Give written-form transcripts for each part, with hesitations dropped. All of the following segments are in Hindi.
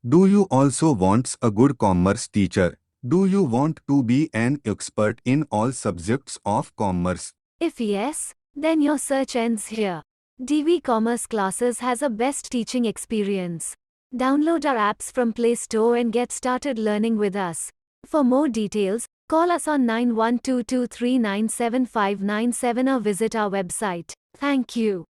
Do you also want a good commerce teacher? Do you want to be an expert in all subjects of commerce? If yes, then your search ends here. DV Commerce Classes has a best teaching experience. Download our apps from Play Store and get started learning with us. For more details, call us on 9122397597 or visit our website. Thank you.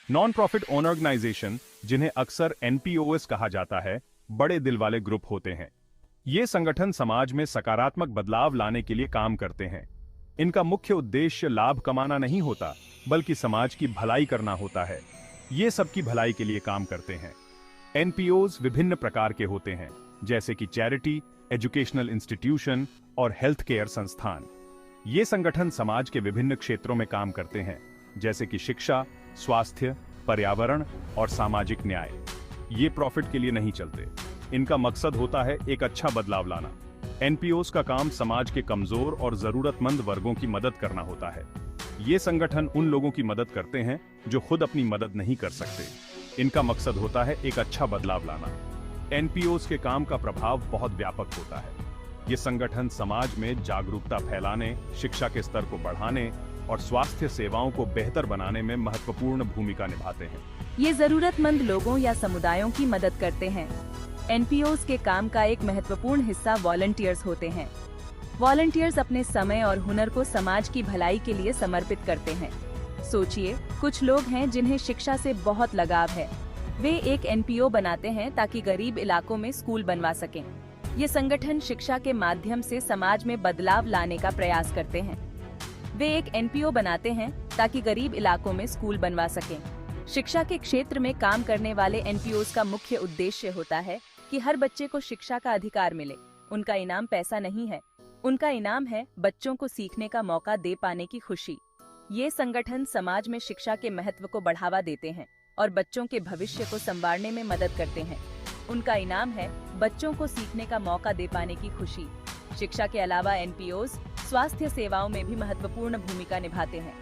Non profit own organisation, जिन्हें अक्सर एनपीओएस कहा जाता है, बड़े दिल वाले ग्रुप होते हैं। ये संगठन समाज में सकारात्मक बदलाव लाने के लिए काम करते हैं। इनका मुख्य उद्देश्य लाभ कमाना नहीं होता, बल्कि समाज की भलाई करना होता है। ये सबकी भलाई के लिए काम करते हैं। एनपीओस विभिन्न प्रकार के होते हैं, जैसे कि चैरिटी, एजुकेशनल इंस्टीट्यूशन और हेल्थ केयर संस्थान। ये संगठन समाज के विभिन्न क्षेत्रों में काम करते हैं, जैसे कि शिक्षा, स्वास्थ्य, पर्यावरण और सामाजिक न्याय। ये प्रॉफिट के लिए नहीं चलते। इनका मकसद होता है एक अच्छा बदलाव लाना। एनपीओस का काम समाज के कमजोर और जरूरतमंद वर्गों की मदद करना होता है। ये संगठन उन लोगों की मदद करते हैं जो खुद अपनी मदद नहीं कर सकते। इनका मकसद होता है एक अच्छा बदलाव लाना। एनपीओस के काम का प्रभाव बहुत व्यापक होता है। ये संगठन समाज में जागरूकता फैलाने, शिक्षा के स्तर को बढ़ाने और स्वास्थ्य सेवाओं को बेहतर बनाने में महत्वपूर्ण भूमिका निभाते हैं। ये जरूरतमंद लोगों या समुदायों की मदद करते हैं। एनपीओस के काम का एक महत्वपूर्ण हिस्सा वॉलंटियर्स होते हैं। वॉलंटियर्स अपने समय और हुनर को समाज की भलाई के लिए समर्पित करते हैं। सोचिए, कुछ लोग हैं जिन्हें शिक्षा से बहुत लगाव है। वे एक एनपीओ बनाते हैं ताकि गरीब इलाकों में स्कूल बनवा सकें। ये संगठन शिक्षा के माध्यम से समाज में बदलाव लाने का प्रयास करते हैं। वे एक एनपीओ बनाते हैं ताकि गरीब इलाकों में स्कूल बनवा सकें। शिक्षा के क्षेत्र में काम करने वाले एनपीओस का मुख्य उद्देश्य होता है कि हर बच्चे को शिक्षा का अधिकार मिले। उनका इनाम पैसा नहीं है, उनका इनाम है बच्चों को सीखने का मौका दे पाने की खुशी। ये संगठन समाज में शिक्षा के महत्व को बढ़ावा देते हैं और बच्चों के भविष्य को संवारने में मदद करते हैं। उनका इनाम है बच्चों को सीखने का मौका दे पाने की खुशी। शिक्षा के अलावा एनपीओस स्वास्थ्य सेवाओं में भी महत्वपूर्ण भूमिका निभाते हैं।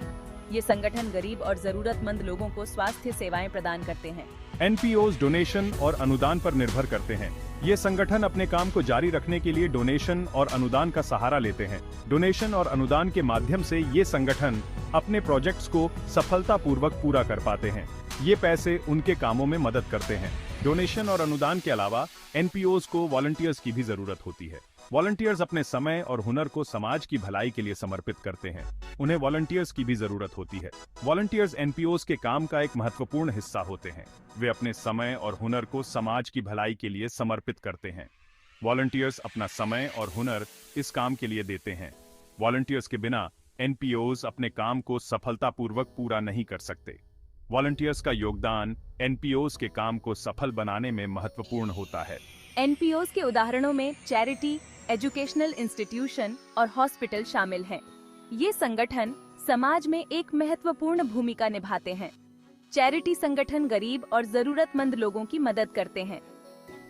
ये संगठन गरीब और जरूरतमंद लोगों को स्वास्थ्य सेवाएं प्रदान करते हैं। एनपीओस डोनेशन और अनुदान पर निर्भर करते हैं। ये संगठन अपने काम को जारी रखने के लिए डोनेशन और अनुदान का सहारा लेते हैं। डोनेशन और अनुदान के माध्यम से ये संगठन अपने प्रोजेक्ट्स को सफलतापूर्वक पूरा कर पाते हैं। ये पैसे उनके कामों में मदद करते हैं। डोनेशन और अनुदान के अलावा एनपीओस को वॉलंटियर्स की भी जरूरत होती है। वॉलंटियर्स अपने समय और हुनर को समाज की भलाई के लिए समर्पित करते हैं। उन्हें वॉलंटियर्स की भी जरूरत होती है। वॉलंटियर्स एनपीओस के काम का एक महत्वपूर्ण हिस्सा होते हैं। वे अपने समय और हुनर को समाज की भलाई के लिए समर्पित करते हैं। वॉलंटियर्स अपना समय और हुनर इस काम के लिए देते हैं। वॉलंटियर्स के बिना एनपीओस अपने काम को सफलतापूर्वक पूरा नहीं कर सकते। वॉलंटियर्स का योगदान एनपीओस के काम को सफल बनाने में महत्वपूर्ण होता है। एनपीओस के उदाहरणों में चैरिटी, एजुकेशनल इंस्टीट्यूशन और हॉस्पिटल शामिल हैं। ये संगठन समाज में एक महत्वपूर्ण भूमिका निभाते हैं। चैरिटी संगठन गरीब और जरूरतमंद लोगों की मदद करते हैं।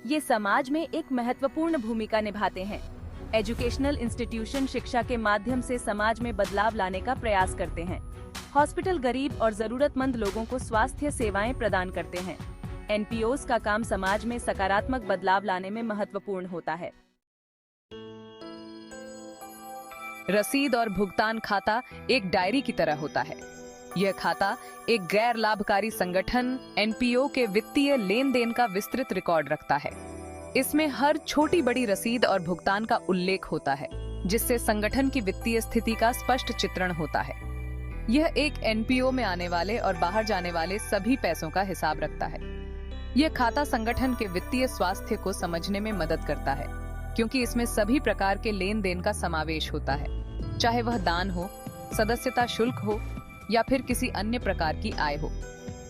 ये समाज में एक महत्वपूर्ण भूमिका निभाते हैं। एजुकेशनल इंस्टीट्यूशन शिक्षा के माध्यम से समाज में बदलाव लाने का प्रयास करते हैं। हॉस्पिटल गरीब और जरूरतमंद लोगों को स्वास्थ्य सेवाएं प्रदान करते हैं। एनपीओस का काम समाज में सकारात्मक बदलाव लाने में महत्वपूर्ण होता है। रसीद और भुगतान खाता एक डायरी की तरह होता है। यह खाता एक गैर लाभकारी संगठन एनपीओ के वित्तीय लेन देन का विस्तृत रिकॉर्ड रखता है। इसमें हर छोटी बड़ी रसीद और भुगतान का उल्लेख होता है, जिससे संगठन की वित्तीय स्थिति का स्पष्ट चित्रण होता है। यह एक एनपीओ में आने वाले और बाहर जाने वाले सभी पैसों का हिसाब रखता है। यह खाता संगठन के वित्तीय स्वास्थ्य को समझने में मदद करता है, क्योंकि इसमें सभी प्रकार के लेन देन का समावेश होता है, चाहे वह दान हो, सदस्यता शुल्क हो या फिर किसी अन्य प्रकार की आय हो।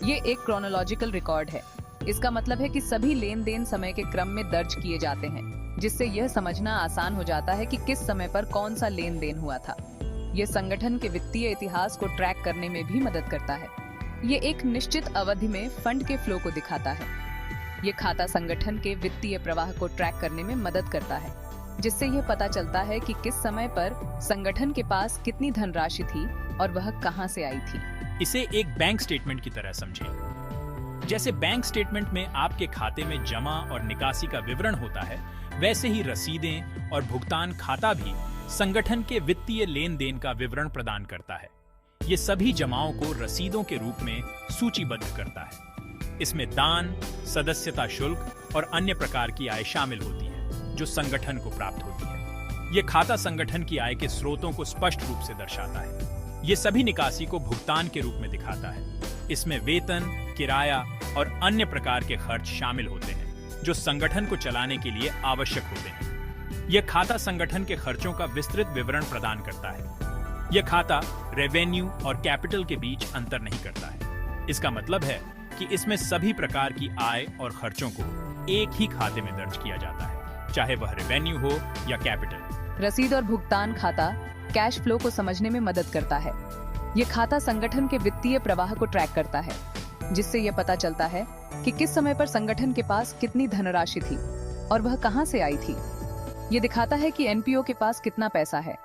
ये एक क्रोनोलॉजिकल रिकॉर्ड है। इसका मतलब है कि सभी लेन देन समय के क्रम में दर्ज किए जाते हैं, जिससे यह समझना आसान हो जाता है कि किस समय पर कौन सा लेन देन हुआ था। यह संगठन के वित्तीय इतिहास को ट्रैक करने में भी मदद करता है। ये एक निश्चित अवधि में फंड के फ्लो को दिखाता है। ये खाता संगठन के वित्तीय प्रवाह को ट्रैक करने में मदद करता है, जिससे यह पता चलता है कि किस समय पर संगठन के पास कितनी धनराशि थी और वह कहां से आई थी। इसे एक बैंक स्टेटमेंट की तरह समझें। जैसे बैंक स्टेटमेंट में आपके खाते में जमा और निकासी का विवरण होता है, वैसे ही रसीदें और भुगतान खाता भी संगठन के वित्तीय लेन देन का विवरण प्रदान करता है। ये सभी जमाओं को रसीदों के रूप में सूचीबद्ध करता है। इसमें दान, सदस्यता शुल्क और अन्य प्रकार की आय शामिल होती है जो संगठन को प्राप्त होती है। ये खाता संगठन की आय के स्रोतों को स्पष्ट रूप से दर्शाता है। ये सभी निकासी को भुगतान के रूप में दिखाता है। इसमें वेतन, किराया और अन्य प्रकार के खर्च शामिल होते हैं जो संगठन को चलाने के लिए आवश्यक होते हैं। यह खाता संगठन के खर्चों का विस्तृत विवरण प्रदान करता है। यह खाता रेवेन्यू और कैपिटल के बीच अंतर नहीं करता है। इसका मतलब है कि इसमें सभी प्रकार की आय और खर्चों को एक ही खाते में दर्ज किया जाता है, चाहे वह रेवेन्यू हो या कैपिटल। रसीद और भुगतान खाता कैश फ्लो को समझने में मदद करता है। ये खाता संगठन के वित्तीय प्रवाह को ट्रैक करता है, जिससे यह पता चलता है कि किस समय पर संगठन के पास कितनी धनराशि थी और वह कहां से आई थी। ये दिखाता है कि एनपीओ के पास कितना पैसा है।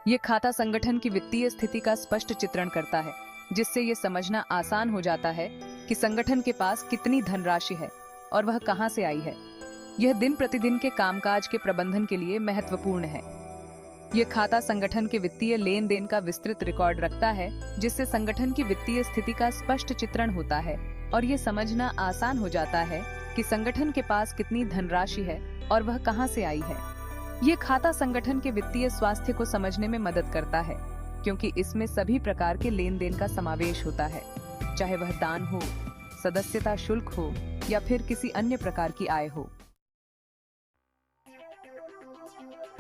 ये खाता संगठन की वित्तीय स्थिति का स्पष्ट चित्रण करता है, जिससे ये समझना आसान हो जाता है कि संगठन के पास कितनी धनराशि है और वह कहां से आई है। यह दिन प्रतिदिन के कामकाज के प्रबंधन के लिए महत्वपूर्ण है। यह खाता संगठन के वित्तीय लेन देन का विस्तृत रिकॉर्ड रखता है, जिससे संगठन की वित्तीय स्थिति का स्पष्ट चित्रण होता है और यह समझना आसान हो जाता है कि संगठन के पास कितनी धनराशि है और वह कहां से आई है। यह खाता संगठन के वित्तीय स्वास्थ्य को समझने में मदद करता है, क्योंकि इसमें सभी प्रकार के लेन देन का समावेश होता है, चाहे वह दान हो, सदस्यता शुल्क हो या फिर किसी अन्य प्रकार की आय हो।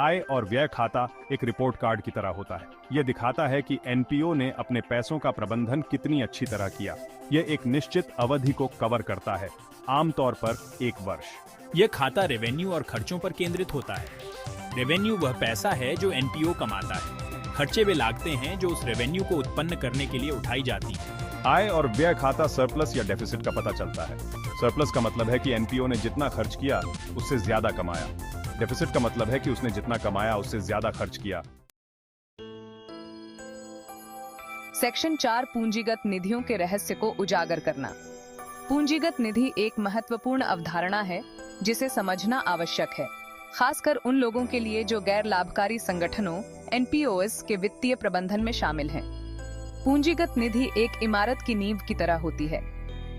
आय और व्यय खाता एक रिपोर्ट कार्ड की तरह होता है। यह दिखाता है कि एनपीओ ने अपने पैसों का प्रबंधन कितनी अच्छी तरह किया। यह एक निश्चित अवधि को कवर करता है, आमतौर पर 1 वर्ष। यह खाता रेवेन्यू और खर्चों पर केंद्रित होता है। रेवेन्यू वह पैसा है जो एनपीओ कमाता है। खर्चे वे लागतें हैं जो उस रेवेन्यू को उत्पन्न करने के लिए उठाई जाती हैं। आय और व्यय खाता सरप्लस या डेफिसिट का पता चलता है। सरप्लस का मतलब है कि एनपीओ ने जितना खर्च किया उससे ज्यादा कमाया। डेफिसिट का मतलब है कि उसने जितना कमाया उससे ज्यादा खर्च किया। सेक्शन 4 पूंजीगत निधियों के रहस्य को उजागर करना। पूंजीगत निधि एक महत्वपूर्ण अवधारणा है जिसे समझना आवश्यक है, खासकर उन लोगों के लिए जो गैर लाभकारी संगठनों एनपीओएस के वित्तीय प्रबंधन में शामिल हैं। पूंजीगत निधि एक इमारत की नींव की तरह होती है।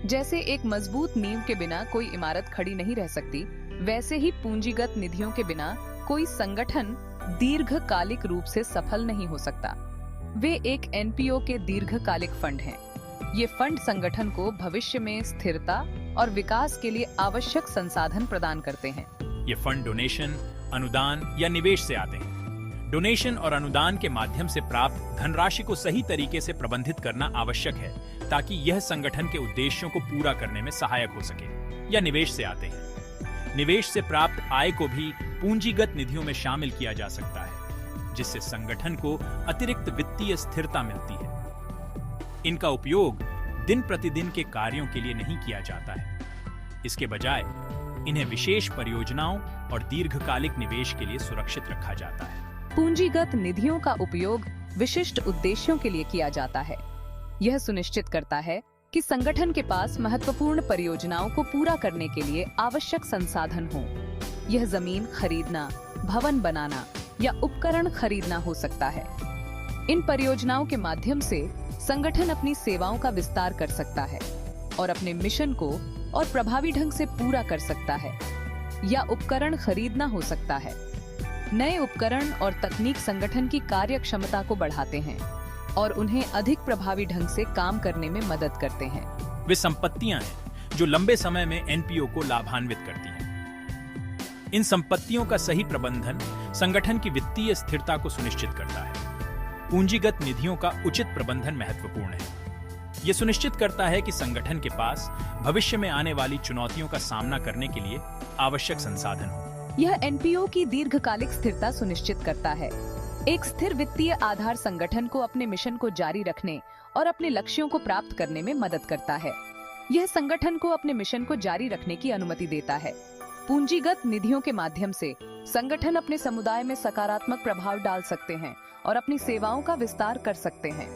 जैसे एक मजबूत नींव के बिना कोई इमारत खड़ी नहीं रह सकती, वैसे ही पूंजीगत निधियों के बिना कोई संगठन दीर्घकालिक रूप से सफल नहीं हो सकता। वे एक एनपीओ के दीर्घकालिक फंड हैं। ये फंड संगठन को भविष्य में स्थिरता और विकास के लिए आवश्यक संसाधन प्रदान करते हैं। ये फंड डोनेशन, अनुदान या निवेश से आते हैं। डोनेशन और अनुदान के माध्यम से प्राप्त धनराशि को सही तरीके से प्रबंधित करना आवश्यक है, ताकि यह संगठन के उद्देश्यों को पूरा करने में सहायक हो सके। या निवेश से आते हैं। निवेश से प्राप्त आय को भी पूंजीगत निधियों में शामिल किया जा सकता है, जिससे संगठन को अतिरिक्त वित्तीय स्थिरता मिलती है। इनका उपयोग दिन प्रतिदिन के कार्यों के लिए नहीं किया जाता है। इसके बजाय इन्हें विशेष परियोजनाओं और दीर्घकालिक निवेश के लिए सुरक्षित रखा जाता है। पूंजीगत निधियों का उपयोग विशिष्ट उद्देश्यों के लिए किया जाता है। यह सुनिश्चित करता है कि संगठन के पास महत्वपूर्ण परियोजनाओं को पूरा करने के लिए आवश्यक संसाधन हो। यह जमीन खरीदना, भवन बनाना या उपकरण खरीदना हो सकता है। इन परियोजनाओं के माध्यम से संगठन अपनी सेवाओं का विस्तार कर सकता है और अपने मिशन को और प्रभावी ढंग से पूरा कर सकता है। या उपकरण खरीदना हो सकता है। नए उपकरण और तकनीक संगठन की कार्य क्षमता को बढ़ाते हैं और उन्हें अधिक प्रभावी ढंग से काम करने में मदद करते हैं। वे संपत्तियां हैं जो लंबे समय में एनपीओ को लाभान्वित करती हैं। इन संपत्तियों का सही प्रबंधन संगठन की वित्तीय स्थिरता को सुनिश्चित करता है। पूंजीगत निधियों का उचित प्रबंधन महत्वपूर्ण है। यह सुनिश्चित करता है कि संगठन के पास भविष्य में आने वाली चुनौतियों का सामना करने के लिए आवश्यक संसाधन हो। यह एनपीओ की दीर्घकालिक स्थिरता सुनिश्चित करता है। एक स्थिर वित्तीय आधार संगठन को अपने मिशन को जारी रखने और अपने लक्ष्यों को प्राप्त करने में मदद करता है। यह संगठन को अपने मिशन को जारी रखने की अनुमति देता है। पूंजीगत निधियों के माध्यम से संगठन अपने समुदाय में सकारात्मक प्रभाव डाल सकते हैं और अपनी सेवाओं का विस्तार कर सकते हैं।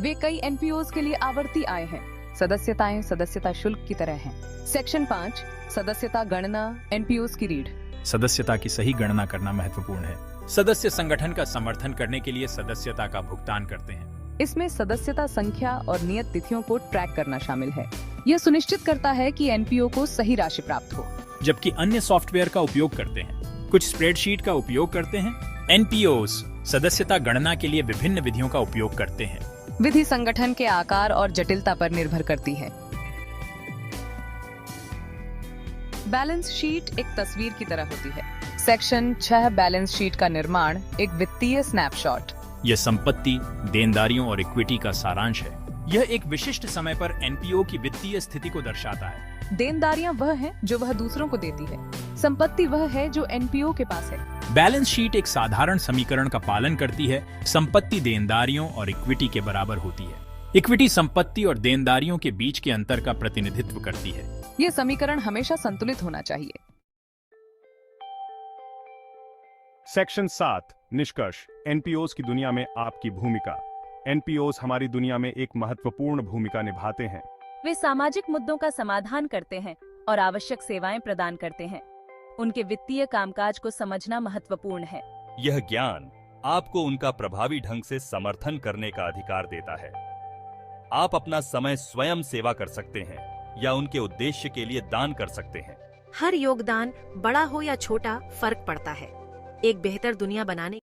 वे कई एनपीओज के लिए आवर्ती आय हैं। सदस्यताएं सदस्यता शुल्क की तरह हैं। सेक्शन 5 सदस्यता गणना एनपीओज की रीढ़। सदस्यता की सही गणना करना महत्वपूर्ण है। सदस्य संगठन का समर्थन करने के लिए सदस्यता का भुगतान करते हैं। इसमें सदस्यता संख्या और नियत तिथियों को ट्रैक करना शामिल है। यह सुनिश्चित करता है कि एनपीओ को सही राशि प्राप्त हो। जबकि अन्य सॉफ्टवेयर का उपयोग करते हैं, कुछ स्प्रेडशीट का उपयोग करते हैं। एनपीओज सदस्यता गणना के लिए विभिन्न विधियों का उपयोग करते हैं। विधि संगठन के आकार और जटिलता पर निर्भर करती है। बैलेंस शीट एक तस्वीर की तरह होती है। सेक्शन 6 बैलेंस शीट का निर्माण एक वित्तीय स्नैपशॉट। यह संपत्ति, देनदारियों और इक्विटी का सारांश है। यह एक विशिष्ट समय पर एनपीओ की वित्तीय स्थिति को दर्शाता है। देनदारियां वह हैं जो वह दूसरों को देती है। संपत्ति वह है जो एनपीओ के पास है। बैलेंस शीट एक साधारण समीकरण का पालन करती है। संपत्ति देनदारियों और इक्विटी के बराबर होती है। इक्विटी संपत्ति और देनदारियों के बीच के अंतर का प्रतिनिधित्व करती है। यह समीकरण हमेशा संतुलित होना चाहिए। सेक्शन 7 निष्कर्ष एनपीओज की दुनिया में आपकी भूमिका। एनपीओज हमारी दुनिया में एक महत्वपूर्ण भूमिका निभाते हैं। वे सामाजिक मुद्दों का समाधान करते हैं और आवश्यक सेवाएं प्रदान करते हैं। उनके वित्तीय कामकाज को समझना महत्वपूर्ण है। यह ज्ञान आपको उनका प्रभावी ढंग से समर्थन करने का अधिकार देता है। आप अपना समय स्वयं सेवा कर सकते हैं या उनके उद्देश्य के लिए दान कर सकते हैं। हर योगदान, बड़ा हो या छोटा, फर्क पड़ता है। एक बेहतर दुनिया बनाने